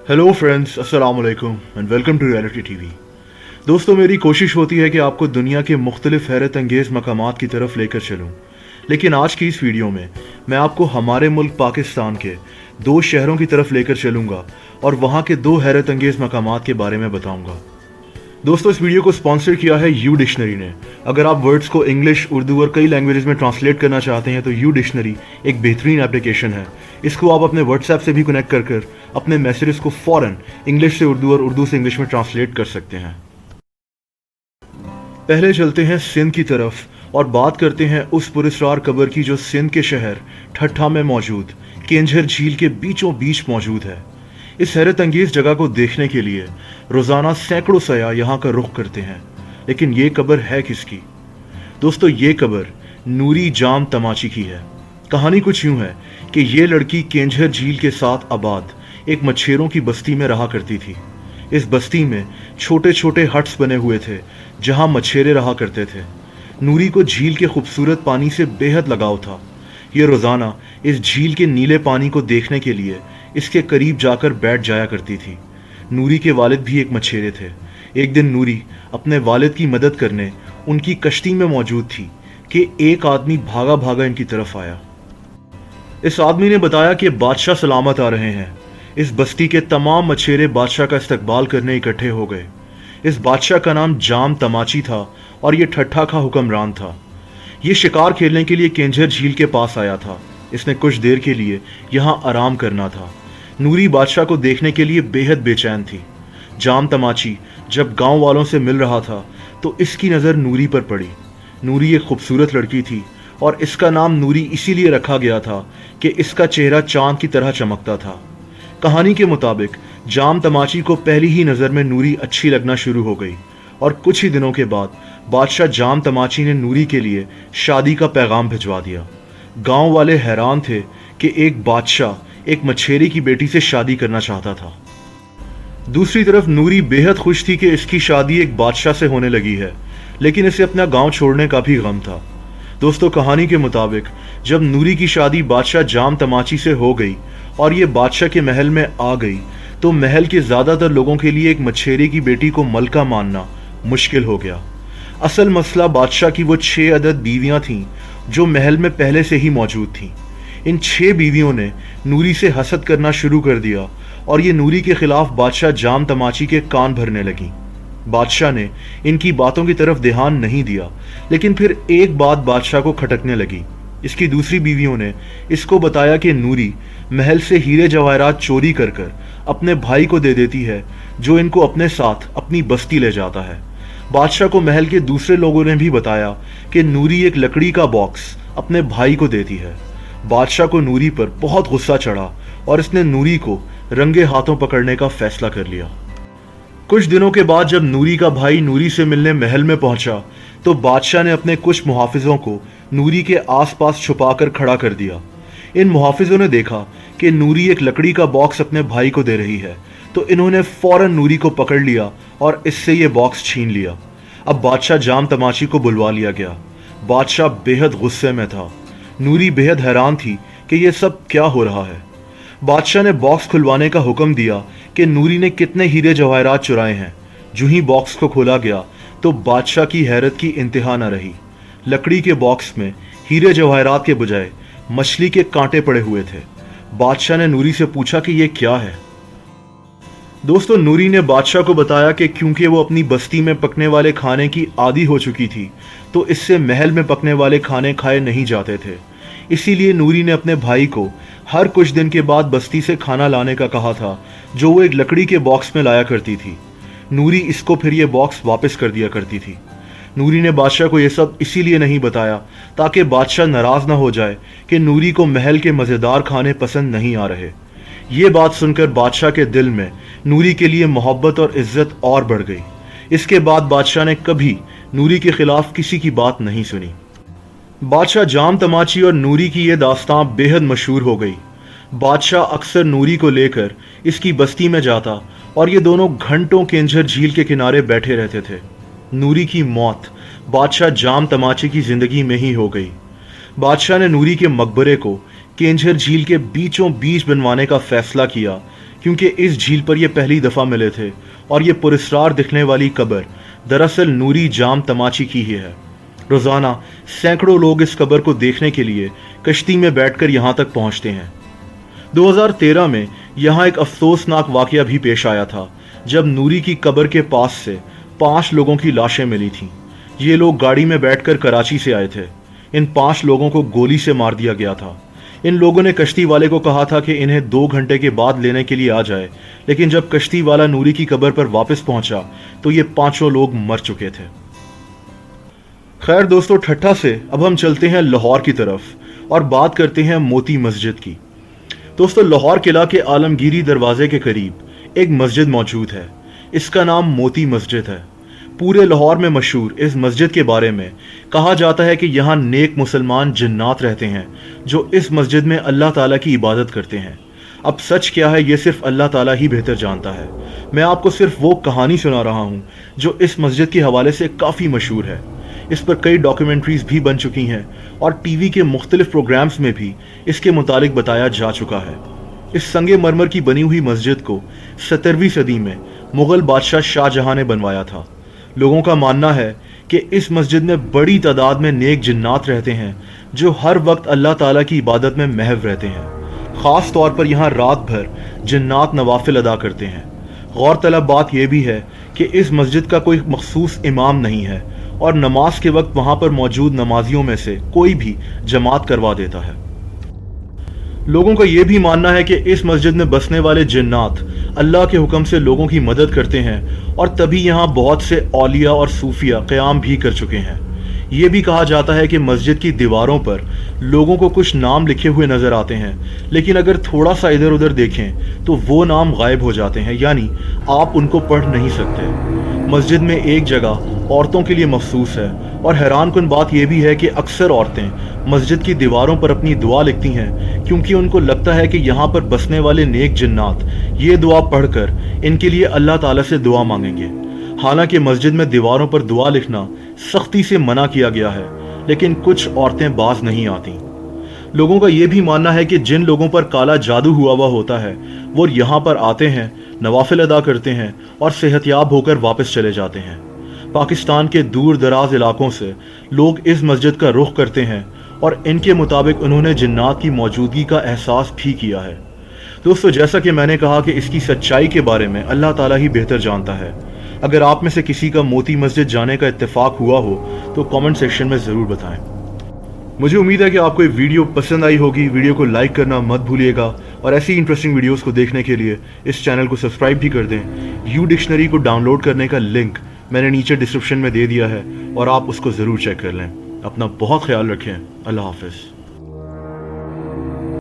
Hello friends, अस्सलाम वालेकुम and welcome to reality TV. दोस्तों, मेरी कोशिश होती है कि आपको दुनिया के मुख्तलिफ हैरत अंगेज़ मकामात की तरफ लेकर चलूं, लेकिन आज की इस वीडियो में मैं आपको हमारे मुल्क पाकिस्तान के दो शहरों की तरफ लेकर चलूंगा और वहाँ के दो हैरत अंगेज़ मकामात के बारे में बताऊंगा। दोस्तों, इस वीडियो को स्पॉन्सर किया है यू डिक्शनरी ने। अगर आप वर्ड्स को इंग्लिश, उर्दू और कई लैंग्वेजेस में ट्रांसलेट करना चाहते हैं तो यू डिक्शनरी एक बेहतरीन एप्लीकेशन है। इसको आप अपने व्हाट्सएप से भी कनेक्ट कर अपने मैसेजेस को फ़ौरन इंग्लिश से उर्दू और उर्दू से इंग्लिश में ट्रांसलेट कर सकते हैं। पहले चलते हैं सिंध की तरफ और बात करते हैं उस पुरस्कार कब्र की जो सिंध के शहर ठट्ठा में मौजूद केंझर झील के बीचों बीच मौजूद है। इस हैरत अंगेज़ जगह को देखने के लिए रोज़ाना सैकड़ों सयाह यहाँ का रुख करते हैं, लेकिन ये कब्र है किसकी? दोस्तों, ये कब्र नूरी जाम तमाची की है। कहानी कुछ यूँ है कि ये लड़की केंझर झील के साथ आबाद एक मच्छेरों की बस्ती में रहा करती थी। इस बस्ती में छोटे छोटे हट्स बने हुए थे जहाँ मच्छेरे रहा करते थे। नूरी को झील के खूबसूरत पानी से बेहद लगाव था। ये रोज़ाना इस झील के नीले पानी को देखने के लिए इसके करीब जाकर बैठ जाया करती थी। नूरी के वालिद भी एक मच्छेरे थे। एक दिन नूरी अपने वालिद की मदद करने उनकी कश्ती में मौजूद थी कि एक आदमी भागा भागा इनकी तरफ आया। इस आदमी ने बताया कि बादशाह सलामत आ रहे हैं। इस बस्ती के तमाम मच्छेरे बादशाह का इस्तकबाल करने इकट्ठे हो गए। इस बादशाह का नाम जाम तमाची था और ये ठट्ठा का हुक्मरान था। ये शिकार खेलने के लिए केंझर झील के पास आया था। इसने कुछ देर के लिए यहाँ आराम करना था। नूरी बादशाह को देखने के लिए बेहद बेचैन थी। जाम तमाची जब गांव वालों से मिल रहा था तो इसकी नज़र नूरी पर पड़ी। नूरी एक खूबसूरत लड़की थी और इसका नाम नूरी इसीलिए रखा गया था कि इसका चेहरा चांद की तरह चमकता था। कहानी के मुताबिक जाम तमाची को पहली ही नज़र में नूरी अच्छी लगना शुरू हो गई और कुछ ही दिनों के बाद बादशाह जाम तमाची ने नूरी के लिए शादी का पैगाम भिजवा दिया। गांव वाले हैरान थे कि एक बादशाह एक मछेरे की बेटी से शादी करना चाहता था। दूसरी तरफ नूरी बेहद खुश थी कि इसकी शादी एक बादशाह से होने लगी है, लेकिन इसे अपना गांव छोड़ने का भी गम था। दोस्तों, कहानी के मुताबिक जब नूरी की शादी बादशाह जाम तमाची से हो गई और ये बादशाह के महल में आ गई तो महल के ज़्यादातर लोगों के लिए एक मछेरे की बेटी को मलका मानना मुश्किल हो गया। असल मसला बादशाह की वो 6 अदद बीवियां थीं जो महल में पहले से ही मौजूद थीं। इन 6 बीवियों ने नूरी से हसद करना शुरू कर दिया और ये नूरी के खिलाफ बादशाह जाम तमाची के कान भरने लगी। बादशाह ने इनकी बातों की तरफ ध्यान नहीं दिया, लेकिन फिर एक बात बादशाह को खटकने लगी। इसकी दूसरी बीवियों ने इसको बताया कि नूरी महल से हीरे जवाहरात चोरी कर कर अपने भाई को दे देती है, जो इनको अपने साथ अपनी बस्ती ले जाता है। बादशाह को महल के दूसरे लोगों ने भी बताया कि नूरी एक लकड़ी का बॉक्स अपने भाई को देती है। बादशाह को नूरी पर बहुत गुस्सा चढ़ा और इसने नूरी को रंगे हाथों पकड़ने का फैसला कर लिया। कुछ दिनों के बाद जब नूरी का भाई नूरी से मिलने महल में पहुंचा तो बादशाह ने अपने कुछ मुहाफिजों को नूरी के आसपास छुपाकर खड़ा कर दिया। इन मुहाफिजों ने देखा कि नूरी एक लकड़ी का बॉक्स अपने भाई को दे रही है, तो इन्होंने फौरन नूरी को पकड़ लिया और इससे ये बॉक्स छीन लिया। अब बादशाह जाम तमाची को बुलवा लिया गया। बादशाह बेहद गुस्से में था। नूरी बेहद हैरान थी कि ये सब क्या हो रहा है। बादशाह ने बॉक्स खुलवाने का हुक्म दिया कि नूरी ने कितने हीरे जवाहरात चुराए हैं। जो ही बॉक्स को खोला गया तो बादशाह की हैरत की इंतहा न रही। लकड़ी के बॉक्स में हीरे जवाहरात के बजाय मछली के कांटे पड़े हुए थे। बादशाह ने नूरी से पूछा कि ये क्या है। दोस्तों, नूरी ने बादशाह को बताया कि क्योंकि वो अपनी बस्ती में पकने वाले खाने की आदी हो चुकी थी तो इससे महल में पकने वाले खाने खाए नहीं जाते थे। इसीलिए नूरी ने अपने भाई को हर कुछ दिन के बाद बस्ती से खाना लाने का कहा था, जो वो एक लकड़ी के बॉक्स में लाया करती थी। नूरी इसको फिर ये बॉक्स वापस कर दिया करती थी। नूरी ने बादशाह को ये सब इसीलिए नहीं बताया ताकि बादशाह नाराज़ ना हो जाए कि नूरी को महल के मज़ेदार खाने पसंद नहीं आ रहे। ये बात सुनकर बादशाह के दिल में नूरी के लिए मोहब्बत और इज्जत और बढ़ गई। इसके बाद बादशाह ने कभी नूरी के खिलाफ किसी की बात नहीं सुनी। बादशाह जाम तमाची और नूरी की ये दास्तां बेहद मशहूर हो गई। बादशाह अक्सर नूरी को लेकर इसकी बस्ती में जाता और ये दोनों घंटों केंझर झील के किनारे बैठे रहते थे। नूरी की मौत बादशाह जाम तमाची की ज़िंदगी में ही हो गई। बादशाह ने नूरी के मकबरे को केंझर झील के बीचों बीच बनवाने का फैसला किया क्योंकि इस झील पर ये पहली दफ़ा मिले थे और ये पुरस्कार दिखने वाली कब्र दरअसल नूरी जाम तमाची की ही है। रोज़ाना सैकड़ों लोग इस कब्र को देखने के लिए कश्ती में बैठकर यहाँ तक पहुँचते हैं। 2013 में यहाँ एक अफसोसनाक वाक़या भी पेश आया था, जब नूरी की कब्र के पास से 5 लोगों की लाशें मिली थीं। ये लोग गाड़ी में बैठकर कराची से आए थे। इन 5 लोगों को गोली से मार दिया गया था। इन लोगों ने कश्ती वाले को कहा था कि इन्हें 2 घंटे के बाद लेने के लिए आ जाए, लेकिन जब कश्ती वाला नूरी की कब्र पर वापस पहुंचा तो ये 5 लोग मर चुके थे। खैर दोस्तों, ठट्ठा से अब हम चलते हैं लाहौर की तरफ और बात करते हैं मोती मस्जिद की। दोस्तों, लाहौर किला के आलमगीरी दरवाजे के करीब एक मस्जिद मौजूद है। इसका नाम मोती मस्जिद है। पूरे लाहौर में मशहूर इस मस्जिद के बारे में कहा जाता है कि यहाँ नेक मुसलमान जिन्नात रहते हैं जो इस मस्जिद में अल्लाह ताला की इबादत करते हैं। अब सच क्या है ये सिर्फ अल्लाह ताला ही बेहतर जानता है। मैं आपको सिर्फ वो कहानी सुना रहा हूँ जो इस मस्जिद के हवाले से काफ़ी मशहूर है। इस पर कई डॉक्यूमेंट्रीज भी बन चुकी हैं और टीवी के मुख्तलिफ प्रोग्राम्स में भी इसके मुतालिक बताया जा चुका है। इस संगे मरमर की बनी हुई मस्जिद को 17वीं सदी में मुग़ल बादशाह शाहजहां ने बनवाया था। लोगों का मानना है कि इस मस्जिद में बड़ी तादाद में नेक जिन्नात रहते हैं जो हर वक्त अल्लाह ताला की इबादत में महव रहते हैं। ख़ास तौर पर यहाँ रात भर जिन्नात नवाफिल अदा करते हैं। गौरतलब बात यह भी है कि इस मस्जिद का कोई मखसूस इमाम नहीं है और नमाज के वक्त वहाँ पर मौजूद नमाजियों में से कोई भी जमात करवा देता है। लोगों का यह भी मानना है कि इस मस्जिद में बसने वाले जिन्नात अल्लाह के हुक्म से लोगों की मदद करते हैं और तभी यहाँ बहुत से औलिया और सूफिया क़याम भी कर चुके हैं। ये भी कहा जाता है कि मस्जिद की दीवारों पर लोगों को कुछ नाम लिखे हुए नज़र आते हैं, लेकिन अगर थोड़ा सा इधर उधर देखें तो वो नाम गायब हो जाते हैं, यानी आप उनको पढ़ नहीं सकते। मस्जिद में एक जगह औरतों के लिए मखसूस है और हैरानकुन बात यह भी है कि अक्सर औरतें मस्जिद की दीवारों पर अपनी दुआ लिखती हैं क्योंकि उनको लगता है कि यहाँ पर बसने वाले नेक जिन्नात ये दुआ पढ़कर इनके लिए अल्लाह ताला से दुआ मांगेंगे। हालांकि मस्जिद में दीवारों पर दुआ लिखना सख्ती से मना किया गया है, लेकिन कुछ औरतें बाज नहीं आती। लोगों का यह भी मानना है कि जिन लोगों पर काला जादू हुआ होता है वो यहाँ पर आते हैं, नवाफिल अदा करते हैं और सेहतयाब होकर वापस चले जाते हैं। पाकिस्तान के दूर दराज इलाकों से लोग इस मस्जिद का रुख करते हैं और इनके मुताबिक उन्होंने जिन्नात की मौजूदगी का एहसास भी किया है। दोस्तों, जैसा कि मैंने कहा कि इसकी सच्चाई के बारे में अल्लाह ताला ही बेहतर जानता है। अगर आप में से किसी का मोती मस्जिद जाने का इत्तेफाक हुआ हो तो कमेंट सेक्शन में ज़रूर बताएं। मुझे उम्मीद है कि आपको ये वीडियो पसंद आई होगी। वीडियो को लाइक करना मत भूलिएगा और ऐसी इंटरेस्टिंग वीडियोस को देखने के लिए इस चैनल को सब्सक्राइब भी कर दें। यू डिक्शनरी को डाउनलोड करने का लिंक मैंने नीचे डिस्क्रिप्शन में दे दिया है और आप उसको ज़रूर चेक कर लें। अपना बहुत ख्याल रखें। अल्लाह हाफ़िज़।